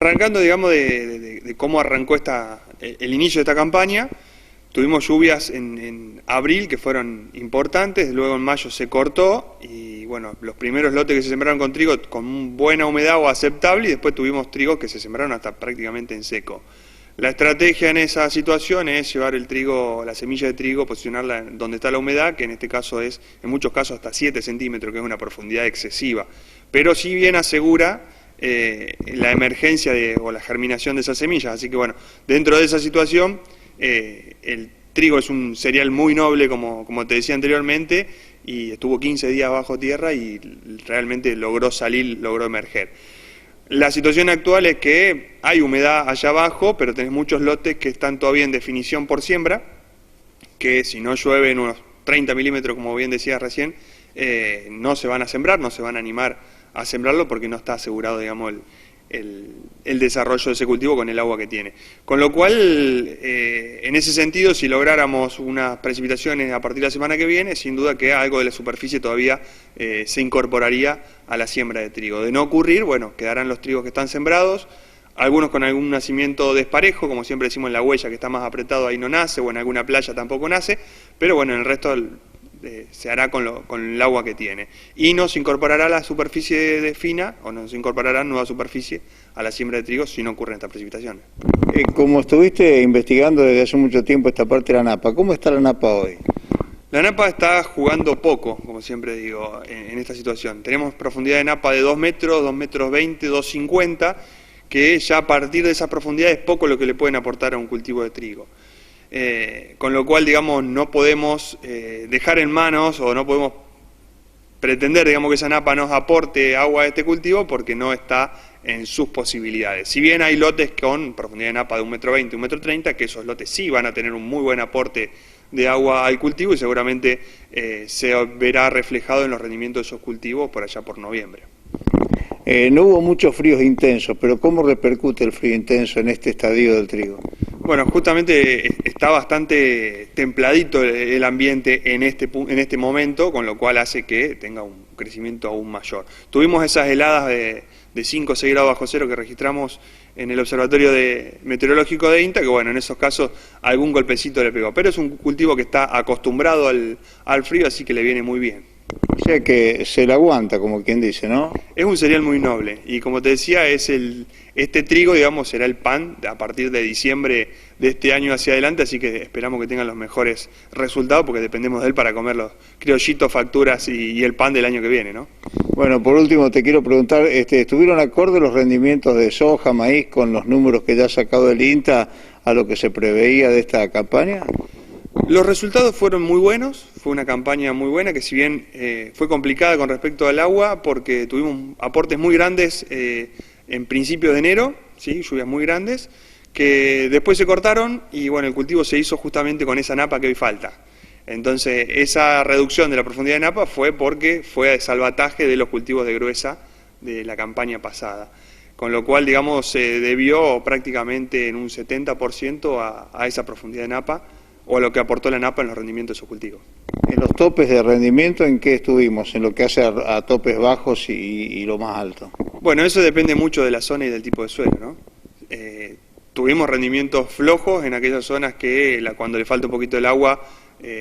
Arrancando, digamos, de cómo arrancó el inicio de esta campaña, tuvimos lluvias en abril que fueron importantes, luego en mayo se cortó y bueno, los primeros lotes que se sembraron con trigo con buena humedad o aceptable y después tuvimos trigos que se sembraron hasta prácticamente en seco. La estrategia en esa situación es llevar el trigo, la semilla de trigo, posicionarla donde está la humedad, que en este caso es, en muchos casos, hasta 7 centímetros, que es una profundidad excesiva, pero si bien asegura la emergencia o la germinación de esas semillas. Así que bueno, dentro de esa situación, el trigo es un cereal muy noble, como te decía anteriormente, y estuvo 15 días bajo tierra y realmente logró salir, logró emerger. La situación actual es que hay humedad allá abajo, pero tenés muchos lotes que están todavía en definición por siembra, que si no llueve en unos 30 milímetros, como bien decía recién, no se van a sembrar, no se van a animar a sembrarlo porque no está asegurado, digamos, el desarrollo de ese cultivo con el agua que tiene. Con lo cual, en ese sentido, si lográramos unas precipitaciones a partir de la semana que viene, sin duda que algo de la superficie todavía se incorporaría a la siembra de trigo. De no ocurrir, bueno, quedarán los trigos que están sembrados, algunos con algún nacimiento desparejo, como siempre decimos en la huella, que está más apretado, ahí no nace, o en alguna playa tampoco nace, pero bueno, en el resto se hará con el agua que tiene. Y nos incorporará la superficie de fina, o nos incorporará nueva superficie a la siembra de trigo si no ocurren estas precipitaciones. Como estuviste investigando desde hace mucho tiempo esta parte de la napa, ¿cómo está la napa hoy? La napa está jugando poco, como siempre digo, en esta situación. Tenemos profundidad de napa de 2 metros, 2 metros 20, 2,50, que ya a partir de esa profundidad es poco lo que le pueden aportar a un cultivo de trigo. Con lo cual, digamos, no podemos dejar en manos o no podemos pretender, digamos, que esa napa nos aporte agua a este cultivo porque no está en sus posibilidades. Si bien hay lotes con profundidad de napa de 1,20 metros, 1,30 metros, que esos lotes sí van a tener un muy buen aporte de agua al cultivo y seguramente se verá reflejado en los rendimientos de esos cultivos por allá por noviembre. No hubo muchos fríos intensos, pero ¿cómo repercute el frío intenso en este estadio del trigo? Bueno, justamente está bastante templadito el ambiente en este momento, con lo cual hace que tenga un crecimiento aún mayor. Tuvimos esas heladas de 5 o 6 grados bajo cero que registramos en el Observatorio Meteorológico de INTA, que bueno, en esos casos algún golpecito le pegó, pero es un cultivo que está acostumbrado al frío, así que le viene muy bien. O sea que se la aguanta, como quien dice, ¿no? Es un cereal muy noble y como te decía, este trigo, digamos, será el pan a partir de diciembre de este año hacia adelante, así que esperamos que tengan los mejores resultados porque dependemos de él para comer los criollitos, facturas y el pan del año que viene, ¿no? Bueno, por último te quiero preguntar, ¿estuvieron acorde los rendimientos de soja, maíz con los números que ya ha sacado el INTA a lo que se preveía de esta campaña? Los resultados fueron muy buenos, fue una campaña muy buena que si bien fue complicada con respecto al agua porque tuvimos aportes muy grandes en principios de enero, ¿sí? Lluvias muy grandes, que después se cortaron y bueno, el cultivo se hizo justamente con esa napa que hoy falta. Entonces esa reducción de la profundidad de napa fue porque fue a salvataje de los cultivos de gruesa de la campaña pasada. Con lo cual, digamos, se debió prácticamente en un 70% a esa profundidad de napa, o a lo que aportó la napa en los rendimientos de esos cultivos. ¿En los topes de rendimiento en qué estuvimos? ¿En lo que hace a topes bajos y lo más alto? Bueno, eso depende mucho de la zona y del tipo de suelo, ¿no? Tuvimos rendimientos flojos en aquellas zonas que cuando le falta un poquito el agua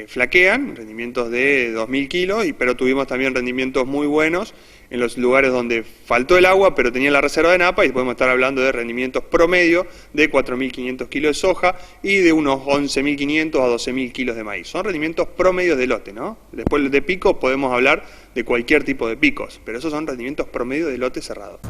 flaquean, rendimientos de 2.000 kilos, pero tuvimos también rendimientos muy buenos en los lugares donde faltó el agua, pero tenía la reserva de napa, y podemos estar hablando de rendimientos promedio de 4.500 kilos de soja y de unos 11.500 a 12.000 kilos de maíz. Son rendimientos promedios de lote, ¿no? Después de picos podemos hablar de cualquier tipo de picos, pero esos son rendimientos promedios de lote cerrado.